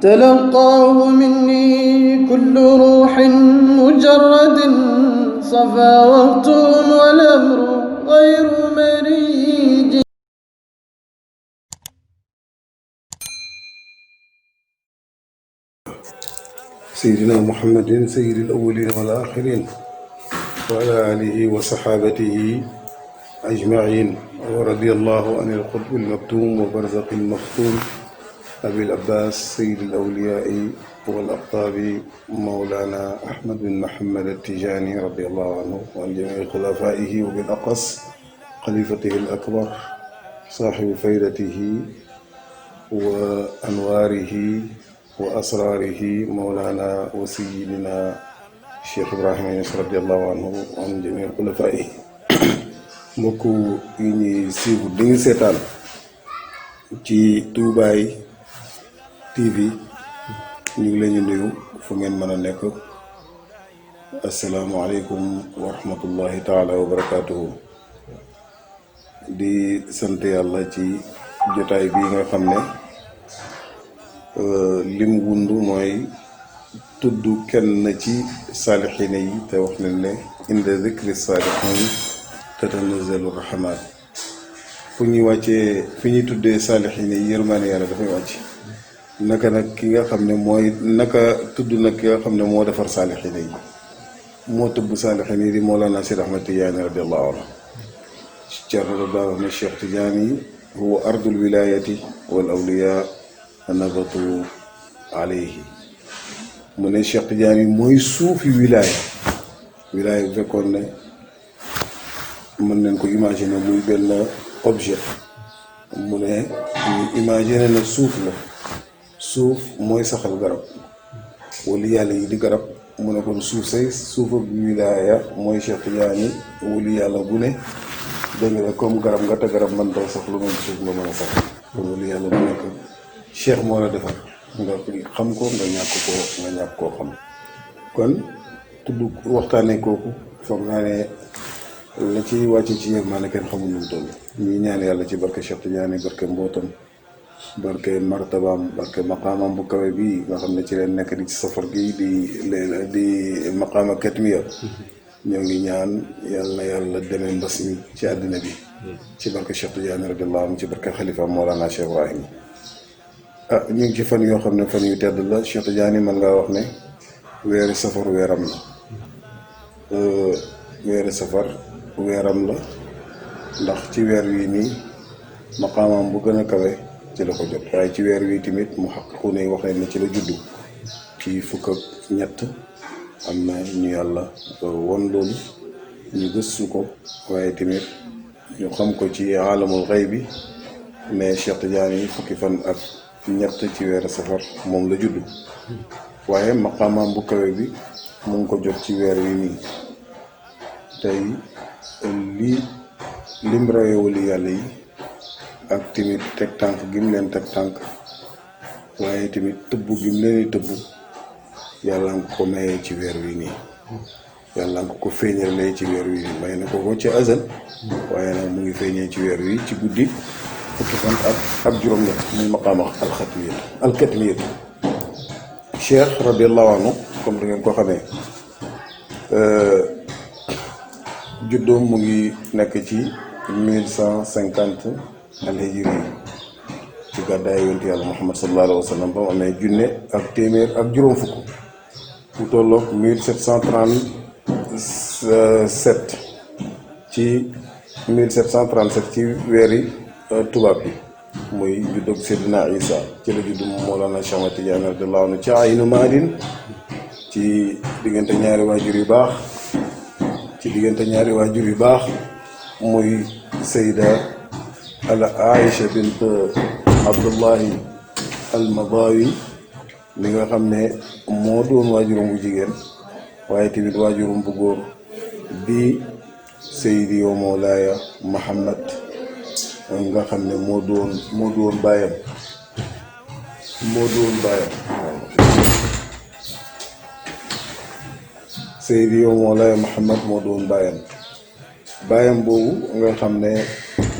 تلقاه مني كل روح مجرد صفا وقت والأمر غير مريج. سيدنا محمد سيد الأولين والآخرين وعلى آله وصحابته أجمعين، ورضي الله عن القطب المكتوم وبرزق المختوم أبي العباس سيد الأولياء والأقطاب مولانا أحمد بن محمد التجاني رضي الله عنه وعن جميع خلفائه، وبالأقص خليفته الأكبر صاحب فيدته وأنواره وأسراره مولانا وسيدنا الشيخ إبراهيم Niass radiyallahu anhu wa an jamii xulafaa'i. mbokk yi ñuy siiw di ñu seetaan ci Toubaye TV ñu ngi leen di nuyu fu ngeen mën a nekk. asalaamualeykum wa rahmatullahi taala wa barakaatuhu. di sant yàlla ci jotaay bii nga xam ne lim wund mooy tudd kenn ci saalixiina yi, te wax nañ ne inda zikri saalixiin tatanazzalu rahmaat. fu ñuy wàccee fi ñuy tuddee saalixiina yi yërmaane yàlla dafay wàcc. naka nag ki nga xam ne mooy tudd nag ki nga xam ne moo defar saalixiina yi, moo tëbb saalixiina yi di Mawlana Seydi Ahmad Tijaani radiyallahu anhu. Ceerno daa wax ne Cheikh Tijaani huwa ardul wilaayati wal awliyaa nabatu alayhi. mu ne Cheikh Tidiane mooy suufi wilaaya bu fekkoon ne mën nañ ko imaginer muy benn objet, mu ne ñu imaginer na suuf la. suuf mooy saxal garab, wali yàlla yi di garab. mu ne kon suufa wilaaya mooy Cheikh Tidiane wali yàlla bu ne dégg nga comme garab nga te garab man doo sax lu mel suuf nga mën a sax. kon wali yàlla bu nekk cheikh moo la defar nga xam ko nga ñàkk koo xam. kon tudd waxtaanee kooku foog naa ne la ci wàcce ci yërmaande kenn xamul nu mu toll. ñuy ñaan yàlla ci barke Cheikh Tidiane, barke mbootam, barke martabaam, barke maqaamam bu kawe bii nga xam ne ci leen nekk di ci safar gi di maqaama katmiya. ñoo ngi ñaan yàlla na yàlla demee mbas mi ci àddina bi ci barke Cheikh Tidiane radiyallahu anhu, ci barke xalifa Mawlana Cheikh Ibrahim. ñu ngi ci fan yoo xam ne fan yu tedd la. Cheikh Tidiane mën ngaa wax ne weeri safar weeram la. weeri safar weeram la ndax ci weer wi nii maqaamam bu gën a kawe ci la ko jot. waaye ci weer wi tamit mu xaqiqu ne wax nañ ne ci la juddu ci fukk ak ñett. am na ñu yàlla won loolu ñu gëstu ko, waaye tamit ñu xam ko ci alamul xëy bi mais Cheikh Tidiane fukki fan ak ñett ci weeru safar moom la juddu. waaye maqaamaam bu kawe bi mu ngi ko jot ci weer wi nii. tey lim rawewuli yàlla yi ak tamit teg tànk gim leen teg tànk, waaye tamit tëbb gim leen di tëbb, yàlla nga ko mayee ci weer wi nii. yàlla nga ko feeñalee ci weer wi nii. may na ko ci azal, waaye nag mu ngi feeñee ci weer wi ci guddi fukki fan ak juróom-ñett muy maqaama alkatmiyatu. cheikh radiallahu anhu comme da ngeen ko xamee juddoom mu ngi nekk ci 1150 alhijri ci gàddaay yonent yàlla Muhammad sallallahu alayhi wa sallam ba mu amee junne ak téeméer ak juróom fukk. bu tolloog 1737 ci 1737 ci weeri tubaab bi muy juddog Seydina Isa. ci la judd Mawlana Cheikh Ahmad Tidiane radiyallahu anhu ci aynu maadin, ci diggante ñaari waajur yu baax muy Sayda Aïcha bint Abdullahi al-Madawi mi nga xam ne moo doon waajuram bu jigéen, waaye tamit waajuram bu góor di Seydi wa Mawlaaya Muhammad nga xam ne moo doon baayam. Seydi wa Mawlaaya Muhammad moo doon baayam boobu nga xam ne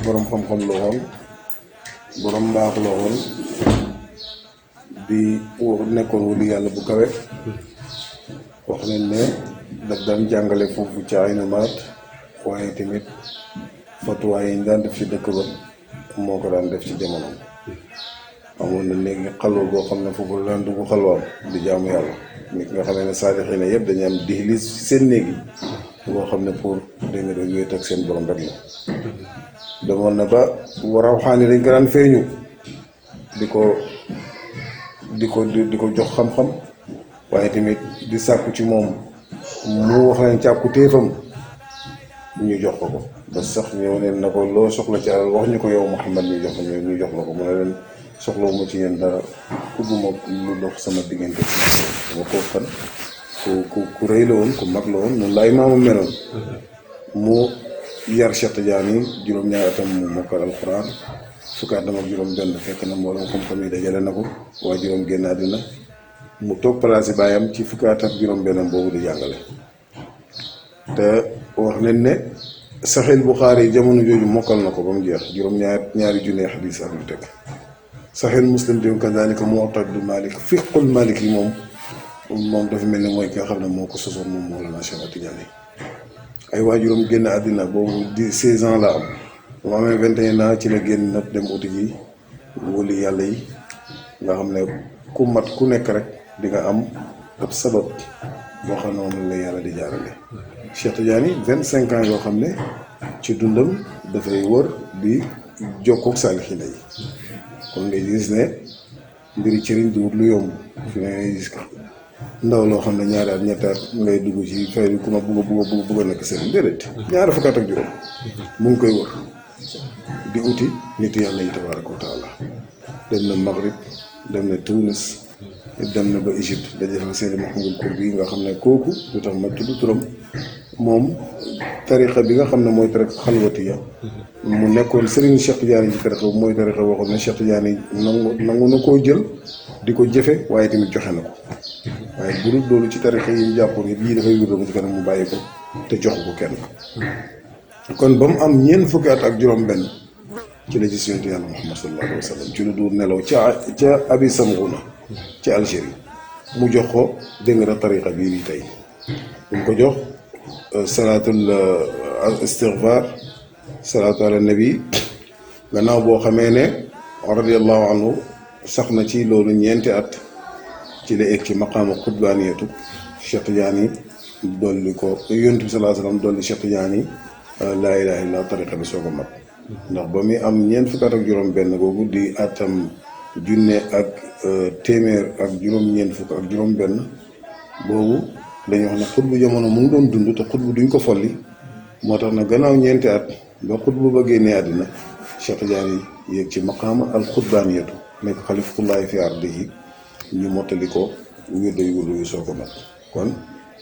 boroom xam-xam la woon, boroom mbaax la woon, di nekkoon wali yàlla bu kawe wax nañ ne daf daan jàngale foofu ci Aynu Maat waaye tamit fatuwaay yi ñu daan def ci dëkk ba moo ko daan def ci jamono amoon na léegi xalwa boo xam ne foofu la daan dugg xalwaam di jaamu yàlla nit nga xamee ne saalixiin yëpp dañu am dihlis ci seen néeg yi boo xam ne pour dégg nga da wéet ak seen borom rek la demoon na ba rawxaani dañ ko daan feeñu di ko jox xam-xam waaye tamit di sàkku ci moom mu wax leen càkku téefam ñu jox ko ba sax ñëw neen na ko loo soxla ci alal wax ñu ko yow Muhammad ñu jox la ko mu ne leen soxla mu ci yéen dara ubbuma lu dox sama diggante dama ko fan ku rëy la woon ku mag la woon noonu laay maama meloon mu yar Cheikh Tidiane juróom-ñaari atam mu mokkal alxuraan fukki atam ak juróom-benn fekk na mboolem xam-xam yi dajale na ko waa juróom génn àddina mu toog place baayam ci fukki at ak juróom-bennam boobu di jàngale te wax nañ ne Saxiix Buxaari jamono jooju mokkal na ko ba mu jeex ñaari junne xadiis ak lu teg Saxiix Muslim tamit kazaalika Muwatta du Maalik fiqhul Maalik yi moom dafa mel ni mooy ki nga xam ne moo ko sosoon moom Mawlana Cheikh Tidiane ay waajuram génn àddina boobu 16 ans la am bu ma amee 21 ans ci la génn nag dem uti ji wali yàlla yi nga xam ne ku mat ku nekk rek di nga am ab sabab boo xam ne moom la yàlla di jaarale Cheikh Tidiane 25 ans yoo xam ne ci dundam dafay wër di jokkoog saalixiina yi kon ngay gis ne mbiri cëriñ du lu yomb fi ne ngay gis ndaw loo xam ne ñaari at ñetti at ngay dugg ci fay ku ma bugg a nekk sëriñ déedéet ñaari fukki at ak juróom mu ngi koy wër di uti nit yàlla yi tabaaraka wa taala dem na Maghrib dem na Tunis dem na ba Égypte daje fa Seydi Mouhamadul Kurdi nga xam ne kooku lu tax ma tudd turam moom tarixa bi nga xam ne mooy tarixa xalwatiya mu nekkoon Serigne Cheikh Tidiane ci tarixa mooy tarixa boo xam ne Cheikh Tidiane nangu na koo jël di ko jëfe waaye tamit joxe na ko waaye bu dul loolu ci tarixa yi ñu jàppoon yëpp yii dafay wér ci kanam mu bàyyi ko te jox ko kenn kon ba mu am ñeent fukki at ak juróom-benn ci la gis yonent yàlla Muhammad sallallahu alayhi wa sallam ci lu dul nelaw ca Abi Samghuna ci Algérie mu jox ko dégg nga tariqa bii nii tey mu ko jox salaatul istigfaar salaatu ala nabi gannaaw boo xamee ne radiyallahu anhu sax na ci loolu ñeenti at ci la egg ci maqaama xutbaaniyatu Cheikh Tidiane dolli ko yonent bi sallallahu alayhi wa sallam dolli Cheikh Tidiane laa ilaaha illa tariqa bi soog a mat ndax ba muy am ñeent fukki at ak juróom-benn googu di atam junne ak téeméer ak juróom-ñeent fukk ak juróom-benn boobu dañuy wax ne xutbu jamono mu ngi doon dund te xutbu duñ ko folli moo tax nag gannaaw ñeenti at ba xutbu ba génnee àddina Cheikh Tidiane yéeg ci maqaama al xutbaaniyatu nekk xalifatullaahi fi ardihi ñu mottali ko wirdo yu soog a mat kon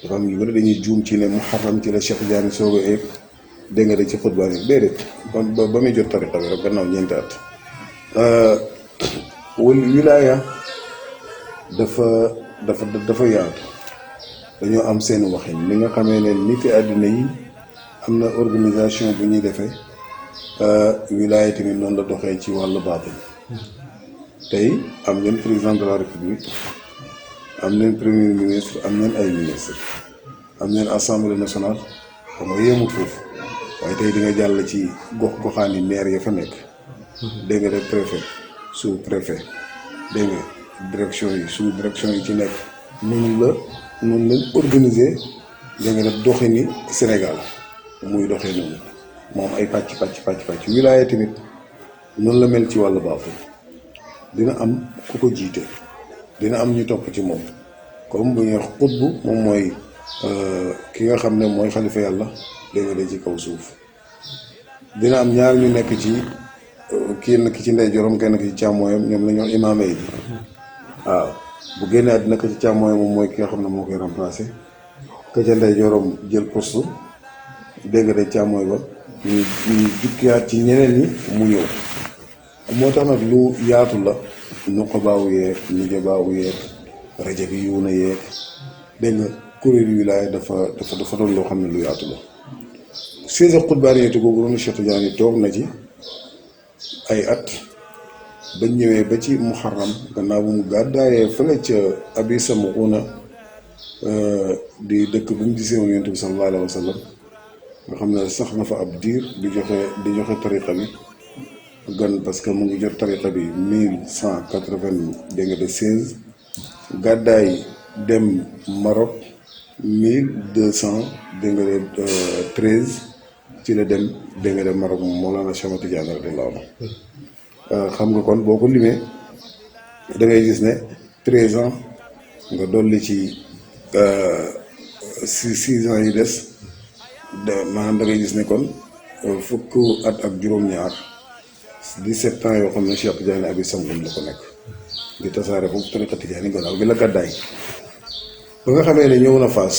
dafa am yu bëri dañuy juum ci ne muharram ci la Cheikh Tidiane soog a eeg dégg nga de ci xutbaani déedéet ba muy jot tariqa bi rek gannaaw ñeenti at wilaaya dafa yaatu dañoo am seen waxin li nga xamee ne niti àddina yi am na organisation bu ñuy defee wilaaya tamit noonu la doxee ci wàllu baatin tey am ngeen président de la république am ngeen premier ministre am ngeen ay ministre am ngeen assemblée nationale xam nga yemut foofu waaye tey di nga jàll ci gox-goxaan yi maire ya fa nekk dégg nga rek préfet sous préfet dégg nga direction yi sous direction yi ci nekk noonu lañ organiser dégg nga rek doxini Sénégal muy doxee noonu moom ay pàcc wilaaya tamit noonu la mel ci wàllu baaxul dina am ku ko jiite dina am ñu topp ci moom comme bu ñuy wax xutbu moom mooy ki nga xam ne mooy xalifa yàlla dégg nga de ci kaw suuf dina am ñaar ñu nekk ci kenn ki ci ndeyjooram kenn ki ci càmmooyam ñoom la ñu wax imaama yi waaw bu génnee àddina ko ci càmmooyam moom mooy ki nga xam ne moo koy remplacé ka ca ndeyjooram jël poste dégg nga de càmmooy ba ñu jukkiyaat ci ñeneen ñi mu ñëw moo tax nag lu yaatu la nuqa baawu yeeg nije baawu yeeg rajo bi yuuna yeeg dégg nga kuréel wilaaya dafa doon loo xam ne lu yaatu la siège xutbaaniyatu googu noonu Cheikh Tidiane toog na ci ay at bañ ñëwee ba ci muharram gannaaw bu mu gàddaayee fële ca abi samuuna di dëkk bu mu gisee woon yonent bi sallallahu alayhi wa sallam nga xam ne sax na fa ab diir di joxe tariqa bi gan parce que mu ngi jot tariqa bi 1196 gàddaay dem Maroc 1213 ci la dem dégg nga dem Maroc moom Mawlana Cheikh Ahmad Tidiane radiyallahu anhu xam nga kon boo ko limee da ngay gis ne 13 ans nga dolli ci 6 ans yi des maanaam da ngay gis ne kon fukk at ak juróom-ñaar 17 ans yoo xam ne Cheikh Tidiane abi Samgun la ko nekk di tasaare foofu tariqa Tidiane gannaaw bi la gàddaay ba nga xamee ne ñëw na Faas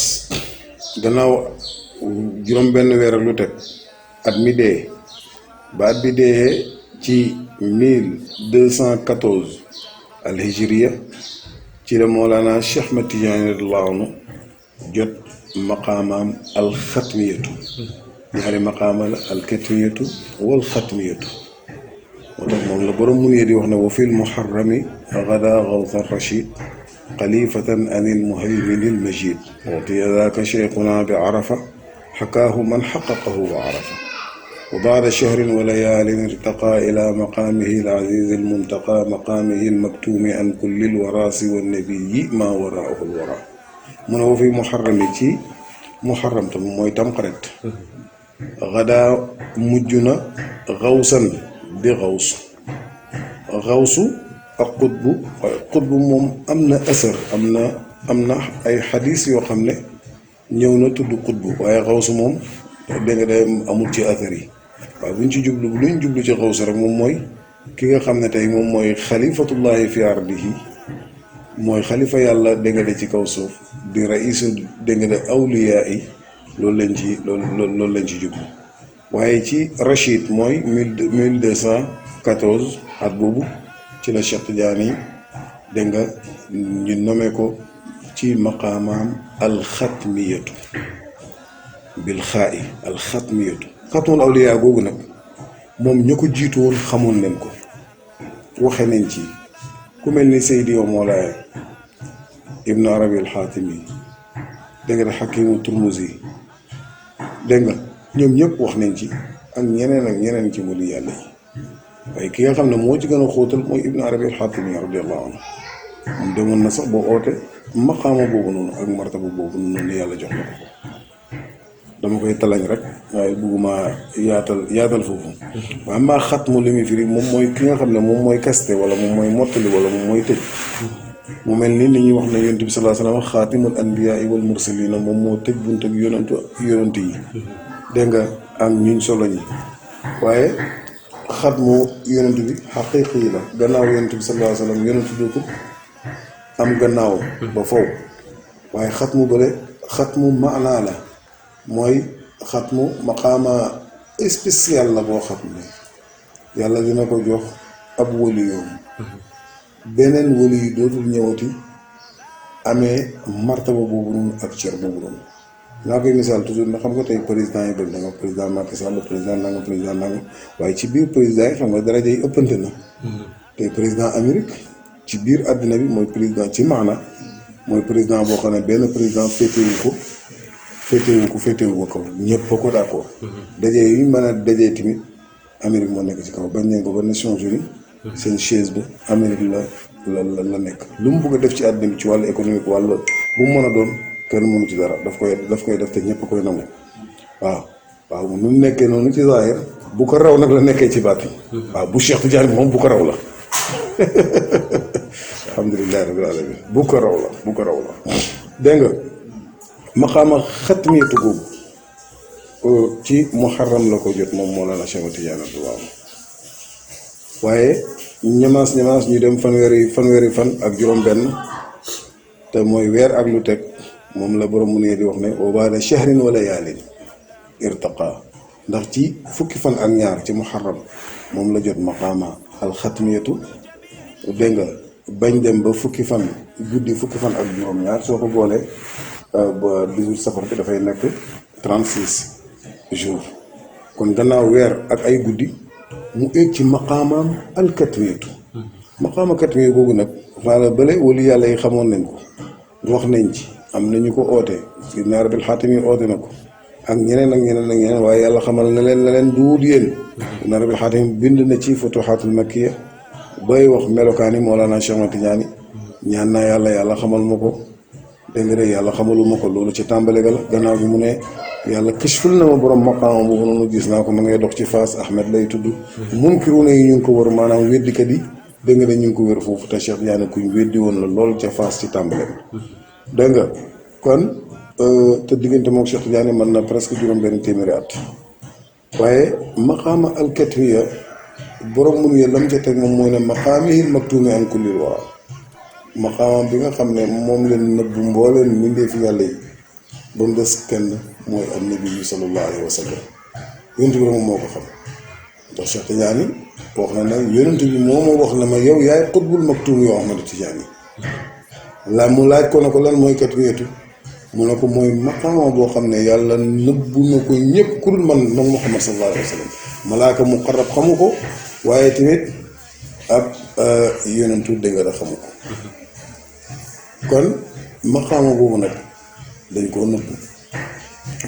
gannaaw juróom benn weer ak lu teg at mi dee ba at bi dee ci 1214 al hijriya ci la Mawlana Cheikh Ahmad Tidiane radiyallahu anhu jot maqaamaam al xatmiyatu ñaari maqaama la al katmiyatu wal xatmiyatu moo tax moom la borom mu di wax ne wa fil muharrami gada gawsa rachid xalifatan an il muhaymin il majid watiya daaka cheikhuna bi arafa xakaahu man xaqaqahu wa arafa wa baada chahrin wa layaalin irtaqa ila maqaamihi al aziz al muntaqa maqaamihi al maktuumi an kulli al waraasi wa nabiyi ma waraahu al wara mu ne wa fi muharram yi ci muharram tam mooy tamxarit gada mujj na xawsan bi xawsu ak xutbu moom am na asar am na ay xadis yoo xam ne ñëw na tudd xutbu waaye xawsu moom dégg nga day amul ci asar yi waaye buñ ci jublu luñ jublu ci xawsu rek moom mooy ki nga xam ne tey moom mooy xalifatullahi fi ardihi mooy xalifa yàlla dégg nga ci kaw suuf di raisu dégg nga awliyaa yi loolu lañ ci jublu waaye ci Rachid mooy 1214 at boobu ci la Cheikh Tidiane dégg nga ñu nommé ko ci maqaamaam alxatmiyatu bil xaa'i alxatmiyatu xatmul awliyaa googu nag moom ña ko jiitu woon xamoon nañ ko waxe nañ ci ku mel ni Seydi wa Mawlaaya Ibn Arabi al-Xaatimi dégg nga Xakimu Turmuzi dégg nga ñoom ñëpp wax nañ ci ak ñeneen ci wali yàlla yi waaye ki nga xam ne moo ci gën a xóotal mooy Ibn Arabi al-Xaatimi radiyallahu anhu moom demoon na sax boo oote maqaama boobu noonu ak martaba boobu noonu yàlla jox na ko dama koy talañ rek waaye bugguma yaatal foofu waaye maa xatmu li muy firi moom mooy ki nga xam ne moom mooy kaste wala moom mooy mottali wala moom mooy tëj mu mel ni ñuy wax ne yonent bi sallallahu alayhi wa sallam xaatimul anbiyaa wal mursalina moom moo tëj bunt ak yonent yi dégg nga ak ñuñ solo ñi waaye xatmu yonent bi xaqiiqi yi la gannaaw yonent bi sallallahu alayhi wa sallam yonent dootul am gannaaw ba faw waaye xatmu bële xatmu maanaa la mooy xatmu maqaama spécial la boo xam ne yàlla dina ko jox ab waliyoom beneen wali yi dootul ñëwati amee martaba boobu noonu ak cër boobu noonu naa koy misaal toujours ndax xam nga tey président yi bëri na nga président Macky Sall président nanga waaye ci biir président yi xam nga daraja yi ëppante na tey président Amérique ci biir àddina bi mooy président ci maana mooy président boo xam ne benn président féetewu ko ñëpp ko d'accord dajee yi mën a dajee tamit Amérique moo nekk ci kaw bañ nañ ko ba Nations Unies seen chaise bi Amérique la nekk lu mu bëgg a def ci àddina bi ci wàllu économique wàll bu mu mën a doon kenn mënu ci dara daf koy def te ñëpp koy nangu waaw nu mu nekkee noonu ci zaahir bu ko raw nag la nekkee ci baatin waaw bu Cheikh Tidiane moom bu ko raw la alhamdulillahi rabbil alamin bu ko raw la dégg nga maqaama xatmiyatu googu ci muharram la ko jot moom Mawlana Cheikh Tidiane waaw waaye ñamaas ñu dem fanweeri fan ak juróom-benn te mooy weer ak lu teg moom la borom mu ne di wax ne wa baada shahrin wa layaalin irtaqa ndax ci fukki fan ak ñaar ci muharram moom la jot maqaama alxatmiyatu dégg nga bañ dem ba fukki fan ak juróom-ñaar soo ko boolee ba 18 safar bi dafay nekk 36 jours kon gannaaw weer ak ay guddi mu egg ci maqaamaam alkatmiyatu maqaama katmiya googu nag xaala bële wali yàlla yi xamoon nañ ko wax nañ ci am nañu ko oote si naar bil xaatimi oote na ko ak ñeneen ak ñeneen ak ñeneen waaye yàlla xamal na leen duut yéen naar bil xaatimi bind na ci futuxaatul makkiya bay wax melokaani Mawlana Cheikh Ahmad Tidiane ñaan naa yàlla xamal ma ko dégg nga de yàlla xamalu ma ko loolu ci tàmbale ga la gannaaw bi mu ne yàlla kashful na ma borom maqaama boobu noonu gis naa ko ma ngay dox ci Faas Ahmed lay tudd munkiruna yi ñu ngi ko wër maanaam weddikat yi dégg nga de ñu ngi ko wér foofu te Cheikh Tidiane kuñ weddi woon la lool ca Faas ci tàmbale bi dégg nga kon te diggante moom Cheikh Tidiane mën na presque juróom-benn téeméeri at waaye maqaama alkatmiya borom mun ye lam ca teg moom mooy ne maqaamihil maktuumi an kullil wara maqaamam bi nga xam ne moom leen nëbbu mbooleen mbindee fi yàlla yi ba mu des kenn mooy am nabi bi sallallahu alayhi wa sallam yonent bi moom moo ko xam ndax Cheikh Tidiane wax na ne yonent bi moo ma wax na ma yow yaay xutbul maktuum yoo Ahmad Tidiane la mu laaj ko na ko lan mooy katmiyatu mu ne ko mooy maqaama boo xam ne yàlla nëbbu na ko ñëpp ku dul man nag Muhammad sallallahu alayhi wa sallam malaaka muqarrab xamu ko waaye tamit ab yonentu dégg nga xamu ko kon maqaama boobu nag dañ koo nëbbu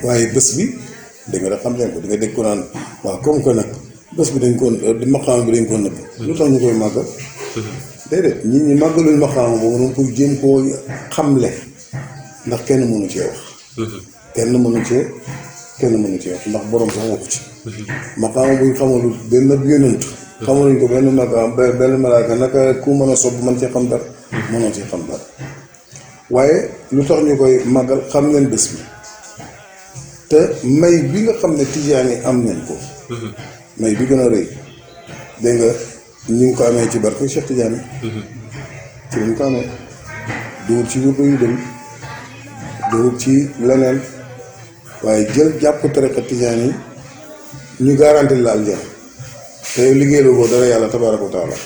waaye bés bi dégg nga xam leen ko di nga dégg ko naan waaw comme que nag bés bi dañ ko maqaama bi dañ koo nëbbu lu tax ñu koy màggal déedéet nit ñi màggaluñ maqaama boobu noonu pour jéem koo xamle ndax kenn mënu cee wax kenn mënu cee wax ndax borom sax waxu ci maqaama buñ xamalul benn yonentu xamaluñ ko benn maqaam benn malaaka naka ku mën a sob man cee xam dara mënoo cee xam dara waaye lu tax ñu koy màggal xam leen bés bi te may bi nga xam ne tijaan yi am nañ ko may bi gën a rëy dégg nga ñu ngi ko amee ci barke Cheikh Tidiane ci lañ ko amee duwut ci wurdo yu bëri duwut ci leneen waaye jël jàpp tariqa tijaan yi ñu garanti la aljana te yow liggéeyaloo boo dara yàlla tabaaraka wa taala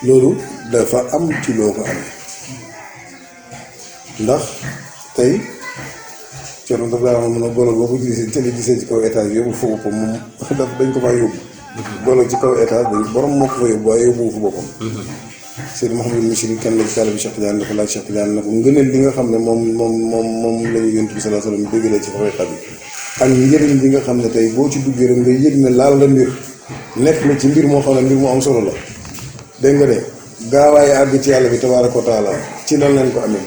loolu dafa am ci loo ko amee ndax tey Thierno daf laa mën a golo boo ko gisee gisee ci kaw étage yóbbu fa boppam moom daf dañ ko faa yóbbu golo ci kaw étage dañ borom moo ko fa yóbbu waaye yóbbu fa boppam Seydi Mouhamadou Michri kenn la ci taalibe bi Cheikh Tidiane dafa laaj Cheikh Tidiane ne ko ngëneel li nga xam ne moom la ñu yonent bi sallallahu alayhi wa sallam déggalee ci xaqiiqa bi ak njëriñ bi nga xam ne tey boo ci duggee rek nga yëg ne laal la mbir nekk na ci mbir moo xam ne mbir mu am solo la dégg nga de gaawaaye àgg ci yàlla bi tabaaraka wa taala ci lan leen ko amee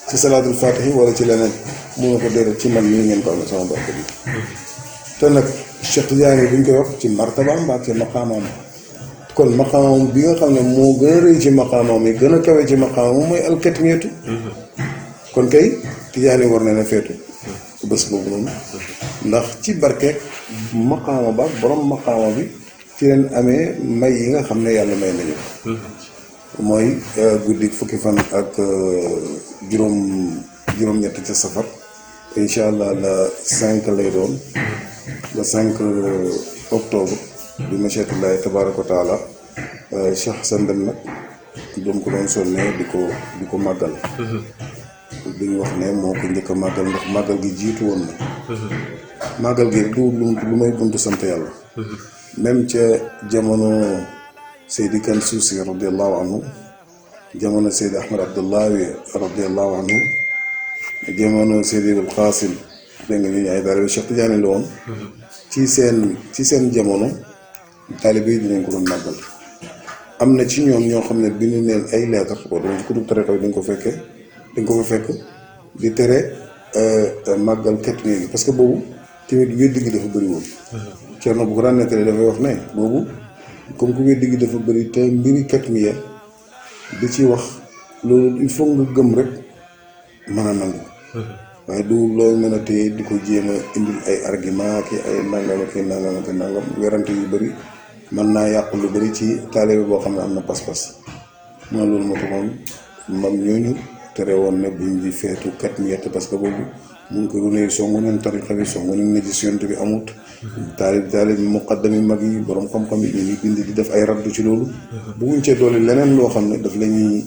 ci salaatul faatihi wala ci leneen mu nga ko déedéet ci man mii ngeen ko amee sama barke bi te nag Cheikh Tidiane buñ koy wax ci martabaam ak ci maqaamaam kon maqaamam bi nga xam ne moo gën a rëy ci maqaamam yi gën a kawe ci maqaamam mooy alkatmiyatu kon kay Tidiane war na ne feetu bés boobu noonu ndax ci barkeek maqaama ba borom maqaama bi ci leen amee may yi nga xam ne yàlla may nañu mooy guddi fukki fan ak juróom-ñett ca safar incha allah la 5 lay doon le 5 octobre bi machiatullahi tabaraka wa taala Cheikh Hassan Deme nag doom ko doon sonnee di ko màggal bi ñu wax ne moo ko njëkk a màggal ndax màggal gi jiitu woon na màggal gi du lu may buntu sant yàlla même ca jamono Seydi Kan Suusi radiallahu anhu jamono Seydi Ahmad Abdullahi radiallahu anhu jamono Seydi Abul Qasim dégg nga li ñu ay taalibe Cheikh Tidiane la woon ci seen jamono taalibe yi dinañ ko doon màggal am na ci ñoom ñoo xam ne bind neen ay lettre boo doon ci kutub tariqa bi dañ ko fa fekk di tere màggal katmiya gi parce que boobu tamit weddi gi dafa bëri woon Cerno bu ko daan nettali dafay wax ne boobu comme que weddi gi dafa bëri te mbiri katmiya di ci wax loolu il faut nga gëm rek mën a nangu waaye du loolu mën a téye di ko jéem a indil ay argument ki ay nangam ak nangam werante yu bëri mën naa yàq lu bëri ci taalibe boo xam ne am na pas-pas moo loolu moo taxoon mam ñooñu tere woon ne buñ di feetu katmiya parce que boobu mu ngi ko runee songu neen tariqa bi songu neen ne gis yonent bi amut taalib muqaddam yi mag yi borom xam-xam yi ñu ngi bind di def ay raddu ci loolu bugguñ cee doole leneen loo xam ne daf la ñuy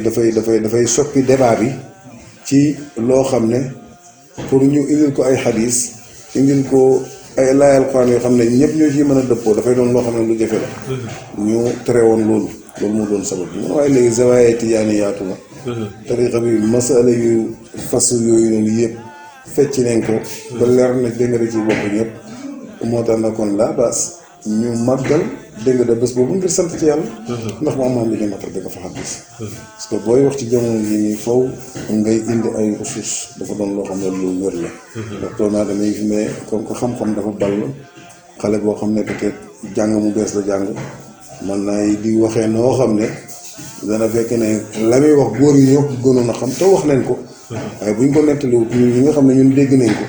dafay soppi débat bi ci loo xam ne pour ñu indil ko ay xadis indil ko ay laay alxuraan yoo xam ne ñëpp ñoo ciy mën a dëppoo dafay doon loo xam ne lu jafe la. ñu tere woon loolu moo doon sabab bi waaye léegi zawaaya tijaani yaatu na. tariqa bi masala yu fas yooyu noonu yëpp fecc nañ ko. ba leer na dégg nga ci bopp ñëpp. moo tax na kon laa baas ñu màggal dégg nga bés boobu ngir sant ci yàlla. ndax mu am li ñu matal da nga fa xaddis. parce que booy wax ci jamono yi nii faw ngay indi ay ressources dafa doon loo xam ne lu wér la. ndax toog naa damay fi mais comme que xam-xam dafa ball xale boo xam ne peut-être jàng mu bees la jàng man naa di waxee noo xam ne dana fekk ne la muy wax góor yi ñoo ko gënoon a xam te wax nañ ko. waaye buñ ko nettaliwut ñun ñi nga xam ne ñun dégg nañ ko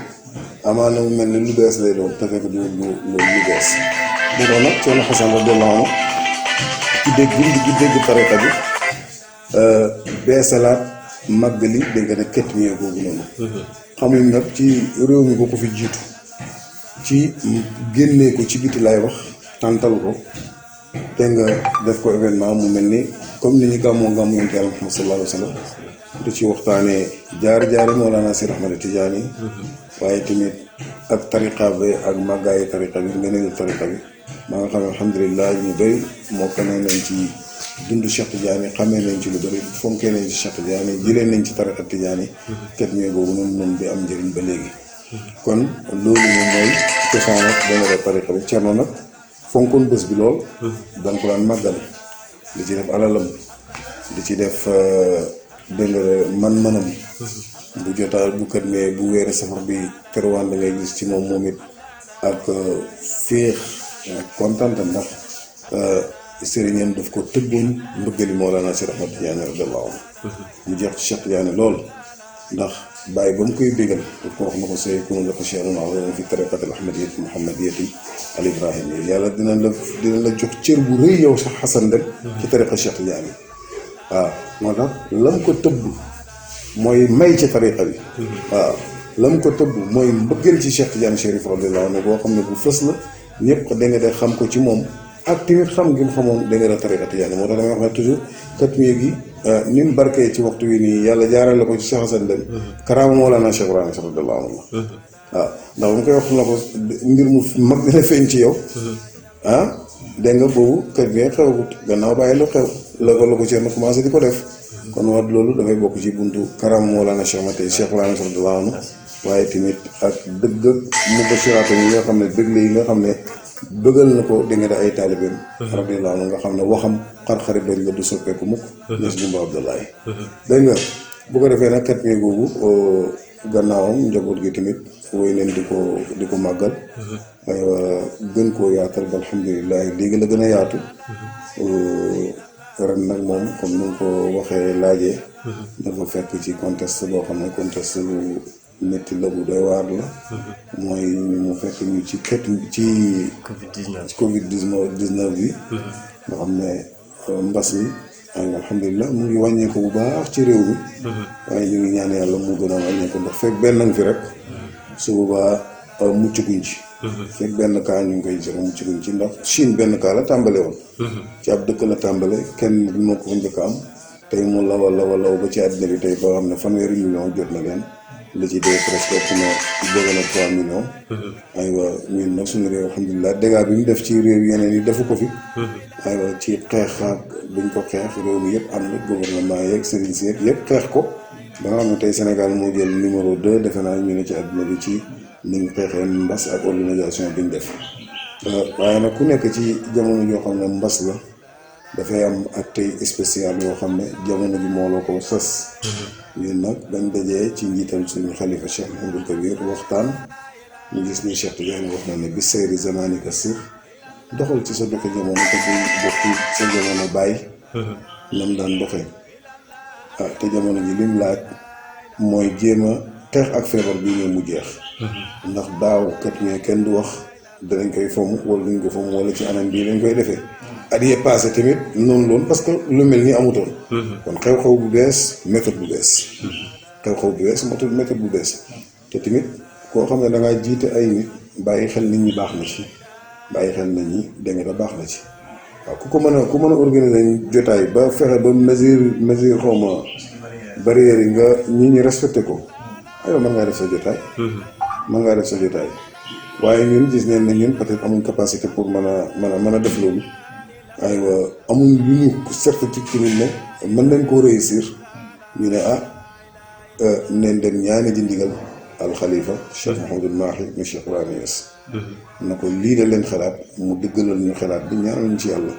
amaana mu mel ni lu bees lay doon te fekk du lu bees. bu doon nag Thierno Hassane radiyallahu anhu ci dégg tariqa bi beesalaat màggali dégg nga ne ketmiye googu noonu. xamuñ nag ci réew mi ko fi jiitu ci génnee ko ci biti lay wax tàntal ko te nga def ko événement mu mel ni comme ni ñu gàmmoo yonent Yàlla Muhammad sallallahu alayhi wa sallam du ci waxtaanee jaari Mawlana Seydi Ahmad Tijaani waaye tamit ak tariqa bi ak màggaayu tariqa bi ngëneelu tariqa bi maa nga xam ne alhamdulilah ñu bëri moo ko nañ ci dundu Cheikh Tidiane xamee nañ ci lu bëri fonkee nañ ci Cheikh Tidiane jëlee nañ ci tariqa Tidiane ket ñooy boobu noonu di am njëriñ ba léegi kon loolu moom mooy cosaan ak dana la tariqa bi Cerno nag fonkoon bés bi lool danga ko daan màggal di ci def alalam di ci def dégg nga man-manam bu jotaa bu kat ne bu weeri safar bi terwaan da ngay gis ci moom it ak féex ak kontaan ndax sëriñam daf ko tëggoon mbëggali Mawlana Seydi Ahmad Tijaani radiyallahu anhu mu jeex ci Cheikh Tidiane lool ndax bàyyi ba mu koy bégal daf ko wax na ko sayakunu laka sha'nun 'aziim fi tariqatil ahmadiyyati muhammadiyyati al ibrahimiyya yàlla dina la jox cër bu rëy yow sax Xasan dem ci tariqa Cheikh Tidiane waaw moo tax lam ko tëbb mooy may ci tariqa bi waaw lam ko tëbb mooy mbëggal ci Cheikh Tidiane Chérif radiyallahu anhu boo xam ne bu fës la ñëpp da nga de xam ko ci moom ak tamit xam gi mu xamoon da nga de tariqa Tidiane moo tax damay wax ne toujours katmiya gi ni mu barkee ci waxtu wi nii yàlla jaarale ko ci Cheikh Hassane Deme karaama Mawlana Cheikh Ibrahima radiyallahu anhu waaw ndax bu mu koy wax na ko mbir mu mag dina feeñ ci yow dégg nga boobu katmiya xewagut gannaaw bàyyi lu xew la ko Cerno commencé di ko def kon wax loolu dafay bokk ci buntu karaama Mawlana Cheikh Ibrahima radiyallahu anhu waaye tamit ak dëgg mu ko siraata yi nga xam ne dëgg yi nga xam ne bëggal na ko dégg nga da ay taalibeem radiyallahu anhu nga xam ne waxam xar-xari doñ la du soppeeku mukk ñes Gumba Abdoulaye dégg nga bu ko defee nag katmiya googu gannaawam njaboot gi tamit woy leen di ko màggal aywa gën koo yaatal ba alhamdulilah léegi la gën a yaatu ren nag moom comme ni nga ko waxee laajee dafa fekk ci contexte boo xam ne contexte bu métti la bu doy waar la mooy mu fekk ñu ci Covid 19 bi nga xam ne mbas mi alhamdulilah mu ngi wàññeeku bu baax ci réew mi waaye ñu ngi ñaan yàlla mu gën a wàññeeku ndax fekk benn nga fi rek su boobaa mucc guñ ci fekk benn cas ñu ngi koy jël mucc guñ ci ndax Chine benn cas la tàmbale woon ci ab dëkk la tàmbale kenn moo ko fa njëkk am tey mu law ba ci àddina bi tey ba xam ne 1,0 million jot na leen li ci dee presque ëpp na jóge na 3 millions aywa ñun nag suñu réew alhamdulilah dégâts bi mu def ci réew yeneen yi defu ko fi aywa ci xeex ak buñ ko xeex réew mi yëpp am na gouvernement yeeg sëriñ si yëpp xeex ko ba nga xam ne tey Sénégal moo jël numéro 2 defe naa ñu ne ci àddina bi ci ni ñu xeexee mbas ak organisation bi ñu def waaye nag ku nekk ci jamono joo xam ne mbas la dafay am ak tey spécial yoo xam ne jamono bi moo la ko sas ñun nag dañ dajee ci njiital suñu xalifa Cheikh Mouhamadou Kabir waxtaan ñu gis ni Cheikh Tidiane wax na ne bi sayri zamani kasir doxal ci sa doxe jamono te du bokk sa jamono bàyyi nam daan doxee te jamono ji lim laaj mooy jéem a xeex ak feebar bii ñëw mu jeex ndax daaw kat ñee kenn du wax danañ koy fomm wala duñ ko fomm wala ci anam bii lañ koy defee at yee passé tamit noonu loon parce que lu mel ni amutoon kon xew-xew bu bees méthode bu bees xew-xew bu bees méthode bu bees te tamit koo xam ne da ngaa jiite ay nit bàyyi xel nit ñi baax na ci bàyyi xel nit ñi dégg nga baax na ci waaw ku mën a organiser jotaay ba fexe ba mesure xawma barrière yi nga ñi respecté ko aywa mën ngaa def sa jotaay waaye ñun gis neen ne ñun peut-être amuñ capacité pour mën a def loolu aywa amuñ lu ñu certitude ci ñun ne mën nañ koo réussir ñu ne neen dem ñaani ji ndigal alxalifa Cheikh Mouhamadul Mahi mu Cheikh Ibrahima Niass na ko lii da leen xalaat mu dëggalal ñu xalaat bi ñaanal ñu ci yàlla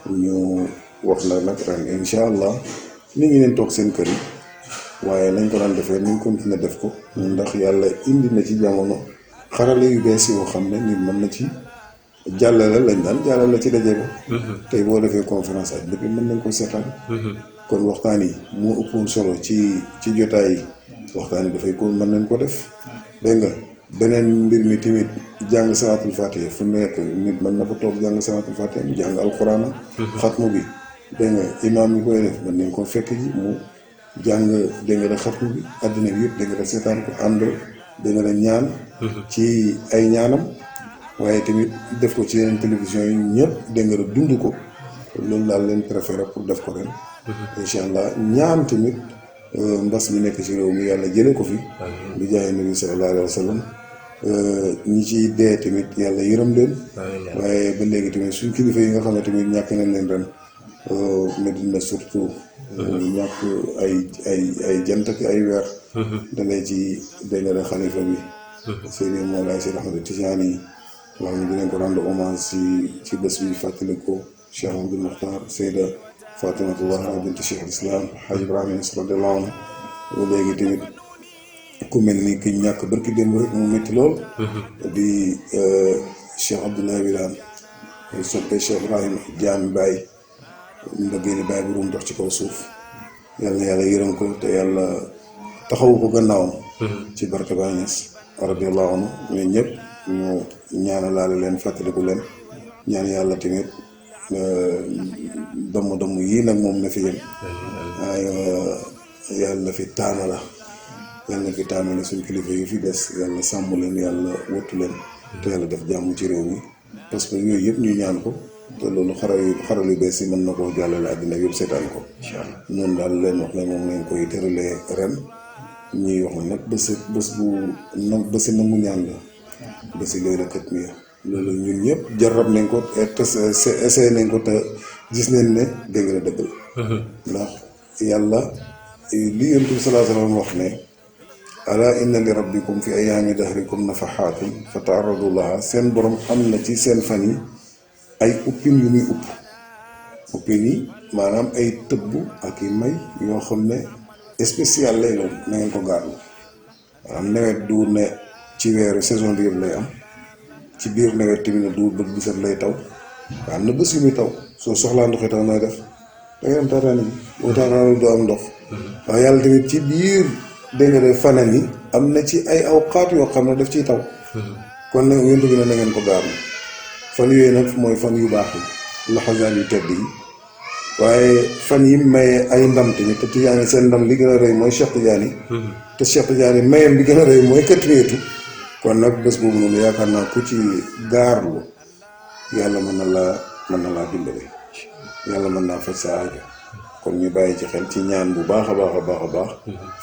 ñu wax la nag ren incha allah nit ñi leen toog seen kër yi waaye nañ ko daan defee nañ continuer def ko ndax yàlla indi na ci jamono xarale yu bees yoo xam ne nit mën na ci jàllale lañ daan jàllale ci daje ba tey boo defee conférence ak lépp mën nañ ko seetaan kon waxtaan yi moo ëppoon solo ci jotaay yi waxtaan yi dafay ko mën nañ ko def dégg nga beneen mbir mi tamit jàng salaatul fatiha fu nekk nit mën na ko toog jàng salaatul fatiha mu jàng alxuraan xatmu bi dégg nga imaam yi koy def mën nañ ko fekk ji mu jàng dégg nga da xatmu bi àddina bi yëpp dégg nga da seetaan ko ànd dégg nga da ñaan ci ay ñaanam waaye tamit def ko ci yeneen télévision yi ñëpp dégg nga da dund ko loolu daal leen préféré pour def ko ren incha allah ñaan tamit mbas mi nekk ci réew mi yàlla jële ko fi bi jaay nabi sallallahu alayhi wa sallam ñi ciy dee tamit yàlla yërëm leen waaye ba léegi tamit suñ kilifa yi nga xam ne tamit ñàkk nañ leen ren Medina surtout ñàkk ay jant ak ay weer dalee ci dégg nga xalifa bi Seydi Mawlaay Seydi Ahmad Tijaani yi wax ne dinañ ko rendre hommage ci bés bi fàttali ko Cheikh Amadou Mokhtar Seyda Fatimatu Zahra bint Cheikh al-Islam Hadj Ibrahima Niass radiyallahu anhu ba léegi tamit ku mel ni ki ñàkk barki démb rek mu métti lool di Cheikh Abdoulaye Wilane soppe Cheikh Ibrahima jaami Baye mbëggeeli Baye bu dox ci kaw suuf yàlla yërëm ko te yàlla taxawu ko gannaawam ci barke Baye Niass radiyallahu anhu ñun ñëpp ñu ñaanalaale leen fàttaliku leen ñaan yàlla tamit damm yii nag moom na fi yem yàlla fi taamala suñ kilifa yi fi des yàlla sàmm leen yàlla wattu leen te yàlla def jàmm ci réew mi parce que yooyu yëpp ñu ñaan ko te loolu xaral yu bees yi mën na koo jàllale àddina yëpp seetaan ko noonu daal leen wax ne moom lañ koy tëralee ren ñuy wax ne nag bési nangu ñaan la bési loolu kat mi loolu ñun ñëpp jarab nañ ko te essayé nañ ko te gis nañ ne dégg na dëgg la ndax yàlla li Yonent bi sallallahu alayhi wa sallam wax ne ala inna li rabbikum fi ayaami dahrikum nafahaatun fa taarradu laha seen borom am na ci seen fan yi ay uppin yu muy uppin yi maanaam ay tëbb ak i may yoo xam ne spécial lay doon na ngeen ko gaarlu maanaam nawet du ne ci weeru saison bi yëpp lay am ci biir nawet tamit ne du bët bu set lay taw am na bés yu muy taw soo soxlaa ndox yi taw nooy def da ngay am taataani bi boo taataani doo am ndox waaye yàlla tamit ci biir dégg nga de fanaan yi am na ci ay awqaat yoo xam ne daf ciy taw kon nag yontu bi ne na ngeen ko gaarlu fan yooyu nag mooy fan yu baax yi laxasaan yu tedd yi waaye fan yi maye ay ndam tamit te Tijaani seen ndam li gën a rëy mooy Cheikh Tijaani te Cheikh Tijaani mayam bi gën a rëy mooy këtmiyetu kon nag bés boobu noonu yaakaar naa ku ci gaarlu yàlla mën na laa dimbale yàlla mën naa faj sa aajo kon ñu bàyyi ci xel ci ñaan bu baax a baax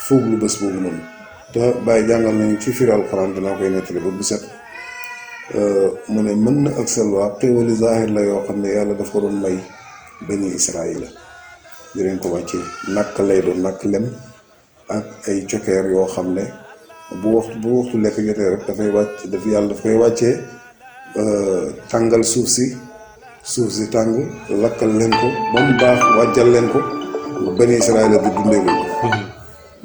fooglu bés boobu noonu te bàyyi jàngal nañu ci firi alxuraan dinaa koy nettali ba bu set mu ne mën na ak salwaa xéewali zaahir la yoo xam ne yàlla daf ko doon may bani Israaïla di leen ko wàccee nakk lay doon nakk lem ak ay cokeer yoo xam ne bu waxtu lekk jotee rek yàlla daf koy wàccee tàngal suuf si tàng lakkal leen ko ba mu baax wàjjal leen ko bani Israaïla di dundee loolu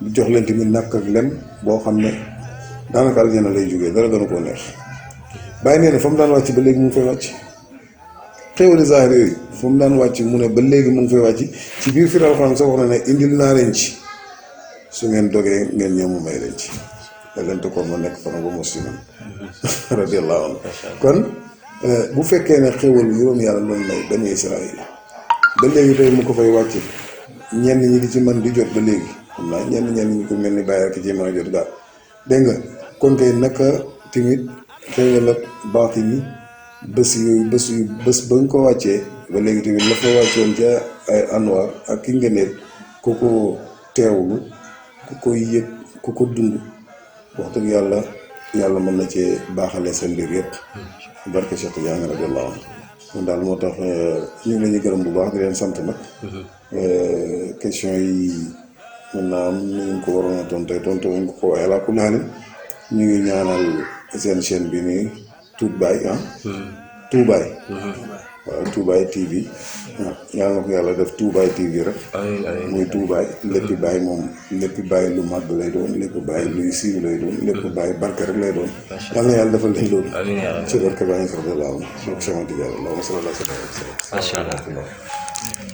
bu jox leen tamit nakk ak lem boo xam ne daanaka aljana lay jógee dara gën a koo neex bàyyi nee na fa mu daan wàcc ba léegi mu ngi fay wàcc xéewali zaahir yooyu fa mu daan wàcc mu ne ba léegi mu ngi fay wàcc ci biir firi alxuraan sax wax na ne indil naa leen ci su ngeen dogee ngeen ñëw mu may leen ci dagante ko ma nekk fana ba musliman radiyallahu anhu kon bu fekkee ne xéewal juróom yàlla loolu may bani Israaïl ba léegi tey mu ko fay wàcc ñenn ñi di ci mën di jot ba léegi xam naa ñenn ñi ko mel ni bàyyi ak ci mën a jot daal dégg nga kon kay naka tamit xéewal ak baati ni bés ba nga ko wàccee ba léegi tamit la fa wàccoon ca ay anwaar ak ki ngëneel ku ko teewlu ku ko yëg ku ko dund wax dëgg yàlla yàlla mën na cee baaxalee sa mbir yëpp barke Cheikh Tidiane radiyallahu anhu kon daal moo tax ñu ngi leen di gërëm bu baax di leen sant nag question yi mën naa am ni ñu ko waroon a tontu wuñ ko waaye laa kulli haal ñu ngi ñaanal seen chaîne bi nii Toubaye Toubaye waaw Toubaye TV waaw yàlla na ko yàlla def Toubaye TV rek muy Toubaye léppi Baye moom léppi Baye lu màgg lay doon lépp Baye luy siiw lay doon lépp Baye barke rek lay doon yàlla na yàlla defal leen loolu ci barke Baye radiyallahu anhu donc sama digal Allahumma salli ala sayyidina Muhammad. Macha Allah.